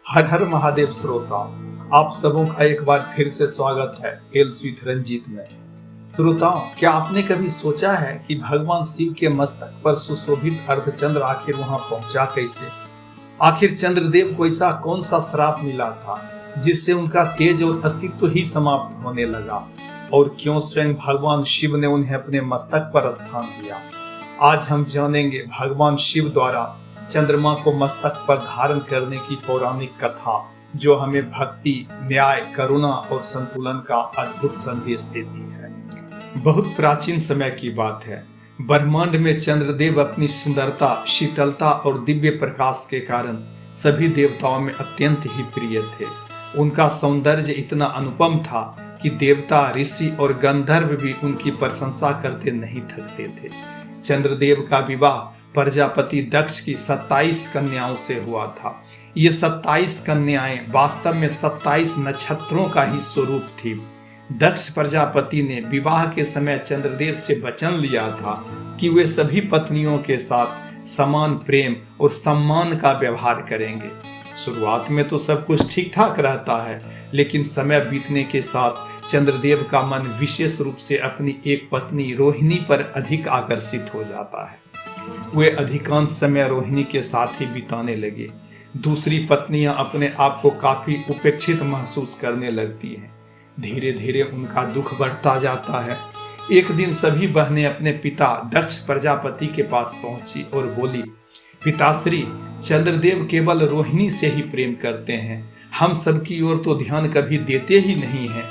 हर हर महादेव श्रोता, आप सबों का एक बार फिर से स्वागत है हेल्स विथ रंजीत में। श्रोताओं, क्या आपने कभी सोचा है कि भगवान शिव के मस्तक पर सुशोभित अर्धचंद्र आखिर वहां पहुंचा कैसे? आखिर चंद्रदेव को ऐसा कौन सा श्राप मिला था जिससे उनका तेज और अस्तित्व ही समाप्त होने लगा? और क्यों स्वयं भगवान शिव ने उन्हें अपने मस्तक पर स्थान दिया? आज हम जानेंगे भगवान शिव द्वारा चंद्रमा को मस्तक पर धारण करने की पौराणिक कथा, जो हमें भक्ति, न्याय, करुणा और संतुलन का अद्भुत संदेश देती है। बहुत प्राचीन समय की बात है। ब्रह्मांड में चंद्रदेव अपनी सुंदरता, शीतलता और दिव्य प्रकाश के कारण सभी देवताओं में अत्यंत ही प्रिय थे। उनका सौंदर्य इतना अनुपम था कि देवता, ऋषि और गंधर्व भी उनकी प्रशंसा करते नहीं थकते थे। चंद्रदेव का विवाह प्रजापति दक्ष की 27 कन्याओं से हुआ था। ये 27 कन्याएं वास्तव में 27 नक्षत्रों का ही स्वरूप थी। दक्ष प्रजापति ने विवाह के समय चंद्रदेव से वचन लिया था कि वे सभी पत्नियों के साथ समान प्रेम और सम्मान का व्यवहार करेंगे। शुरुआत में तो सब कुछ ठीक ठाक रहता है, लेकिन समय बीतने के साथ चंद्रदेव का मन विशेष रूप से अपनी एक पत्नी रोहिणी पर अधिक आकर्षित हो जाता है। वे अधिकांश समय रोहिणी के साथ ही बिताने लगे। दूसरी पत्नियां अपने आप को काफी उपेक्षित महसूस करने लगती हैं। धीरे धीरे उनका दुख बढ़ता जाता है। एक दिन सभी बहनें अपने पिता दक्ष प्रजापति के पास पहुंची और बोली, पिताश्री, चंद्रदेव केवल रोहिणी से ही प्रेम करते हैं, हम सबकी ओर तो ध्यान कभी देते ही नहीं हैं।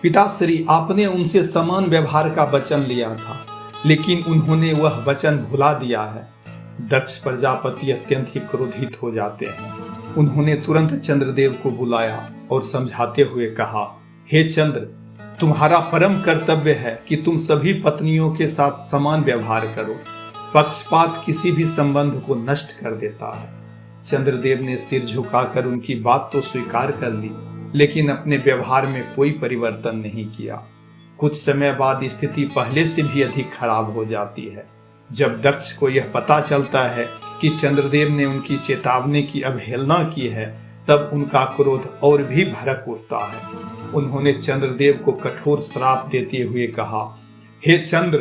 पिताश्री, आपने उनसे समान व्यवहार का वचन लिया था, लेकिन उन्होंने वह वचन भुला दिया है। दक्ष प्रजापति अत्यंत ही क्रोधित हो जाते हैं। उन्होंने तुरंत चंद्रदेव को बुलाया और समझाते हुए कहा, हे चंद्र, तुम्हारा परम कर्तव्य है कि तुम सभी पत्नियों के साथ समान व्यवहार करो। पक्षपात किसी भी संबंध को नष्ट कर देता है। चंद्रदेव ने सिर झुकाकर उनकी बात तो स्वीकार कर ली, लेकिन अपने व्यवहार में कोई परिवर्तन नहीं किया। कुछ समय बाद स्थिति पहले से भी अधिक खराब हो जाती है। जब दक्ष को यह पता चलता है कि चंद्रदेव ने उनकी चेतावनी की अवहेलना की है, तब उनका क्रोध और भी भड़क उठता है। उन्होंने चंद्रदेव को कठोर श्राप देते हुए कहा, हे चंद्र,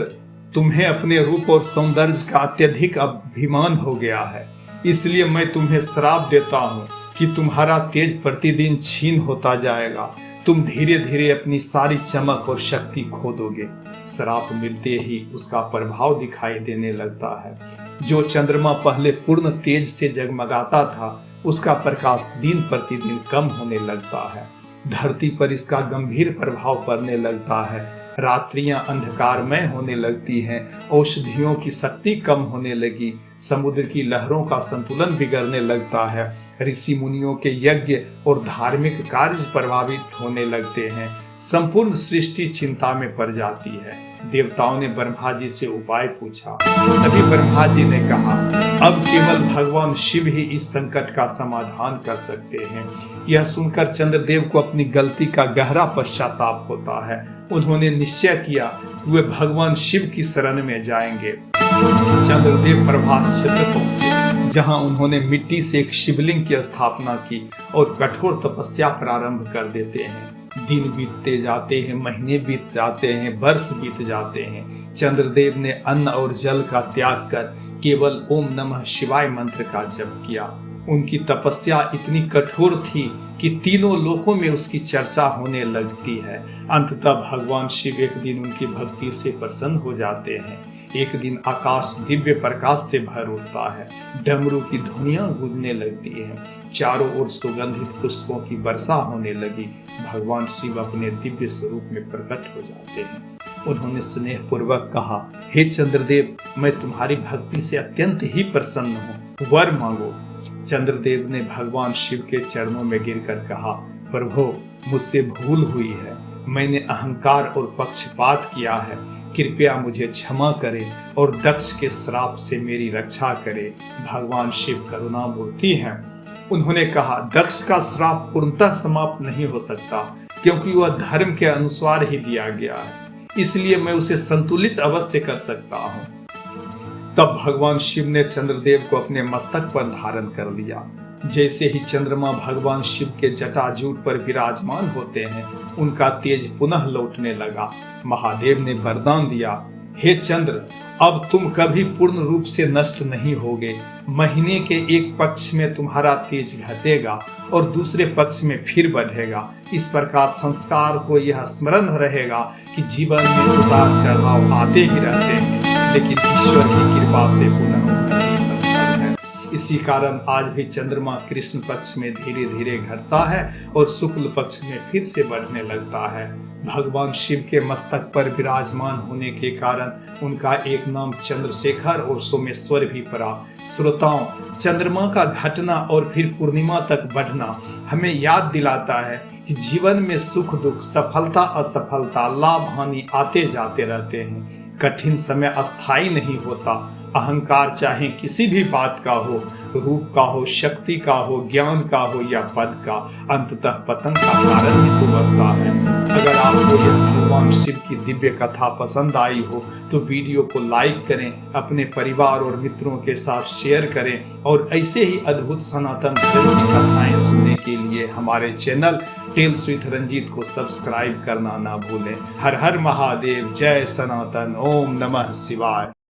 तुम्हें अपने रूप और सौंदर्य का अत्यधिक अभिमान हो गया है, इसलिए मैं तुम्हें श्राप देता हूँ कि तुम्हारा तेज प्रतिदिन क्षीण होता जाएगा। तुम धीरे धीरे अपनी सारी चमक और शक्ति खो दोगे। श्राप मिलते ही उसका प्रभाव दिखाई देने लगता है। जो चंद्रमा पहले पूर्ण तेज से जगमगाता था, उसका प्रकाश दिन प्रतिदिन कम होने लगता है। धरती पर इसका गंभीर प्रभाव पड़ने लगता है। रात्रियां अंधकारमय होने लगती हैं। औषधियों की शक्ति कम होने लगी। समुद्र की लहरों का संतुलन बिगड़ने लगता है। ऋषि मुनियों के यज्ञ और धार्मिक कार्य प्रभावित होने लगते हैं। संपूर्ण सृष्टि चिंता में पड़ जाती है। देवताओं ने ब्रह्मा जी से उपाय पूछा। तभी ब्रह्मा जी ने कहा, अब केवल भगवान शिव ही इस संकट का समाधान कर सकते हैं। यह सुनकर चंद्रदेव को अपनी गलती का गहरा पश्चाताप होता है। उन्होंने निश्चय किया कि वे भगवान शिव की शरण में जाएंगे। चंद्रदेव प्रभास क्षेत्र पहुंचे, जहां उन्होंने मिट्टी से एक शिवलिंग की स्थापना की और कठोर तपस्या प्रारंभ कर देते हैं। दिन बीतते जाते हैं, महीने बीत जाते हैं, वर्ष बीत जाते हैं। चंद्रदेव ने अन्न और जल का त्याग कर केवल ओम नमः शिवाय मंत्र का जप किया। उनकी तपस्या इतनी कठोर थी कि तीनों लोकों में उसकी चर्चा होने लगती है। अंततः भगवान शिव एक दिन उनकी भक्ति से प्रसन्न हो जाते हैं। एक दिन आकाश दिव्य प्रकाश से भर उठता है। डमरू की ध्वनियां गूंजने लगती हैं। चारों ओर सुगंधित पुष्पों की वर्षा होने लगी। भगवान शिव अपने दिव्य स्वरूप में प्रकट हो जाते हैं। उन्होंने स्नेह पूर्वक कहा, हे चंद्रदेव, मैं तुम्हारी भक्ति से अत्यंत ही प्रसन्न हूँ, वर मांगो। चंद्रदेव ने भगवान शिव के चरणों में गिरकर कहा, प्रभु, मुझसे भूल हुई है। मैंने अहंकार और पक्षपात किया है। कृपया मुझे क्षमा करें और दक्ष के श्राप से मेरी रक्षा करें। भगवान शिव करुणामूर्ति हैं। उन्होंने कहा, दक्ष का श्राप पूर्णतः समाप्त नहीं हो सकता, क्योंकि वह धर्म के अनुसार ही दिया गया है। इसलिए मैं उसे संतुलित अवश्य कर सकता हूँ। तब भगवान शिव ने चंद्रदेव को अपने मस्तक पर धारण कर लिया। जैसे ही चंद्रमा भगवान शिव के जटाजूट पर विराजमान होते हैं, उनका तेज पुनः लौटने लगा। महादेव ने वरदान दिया, हे चंद्र, अब तुम कभी पूर्ण रूप से नष्ट नहीं होगे। महीने के एक पक्ष में तुम्हारा तेज घटेगा और दूसरे पक्ष में फिर बढ़ेगा। इस प्रकार संस्कार को यह स्मरण रहेगा कि जीवन में उतार चढ़ाव आते ही रहते हैं, लेकिन ईश्वर की कृपा से पुनः उन्नति संभव है। इसी कारण आज भी चंद्रमा कृष्ण पक्ष में धीरे धीरे घटता है और शुक्ल पक्ष में फिर से बढ़ने लगता है। भगवान शिव के मस्तक पर विराजमान होने के कारण उनका एक नाम चंद्रशेखर और सोमेश्वर भी पड़ा। श्रोताओं, चंद्रमा का घटना और फिर पूर्णिमा तक बढ़ना हमें याद दिलाता है कि जीवन में सुख दुख, सफलता असफलता, लाभ हानि आते जाते रहते हैं। कठिन समय अस्थायी नहीं होता। अहंकार चाहे किसी भी बात का हो, रूप का हो, शक्ति का हो, ज्ञान का हो या पद का, अंततः पतन का कारण ही तो बनता है। अगर आपको यह भगवान शिव की दिव्य कथा पसंद आई हो तो वीडियो को लाइक करें, अपने परिवार और मित्रों के साथ शेयर करें और ऐसे ही अद्भुत सनातन धर्म की कथाएं सुनने के लिए हमारे चैनल टेल्स विद रंजीत को सब्सक्राइब करना ना भूलें। हर हर महादेव, जय सनातन, ओम नमः शिवाय।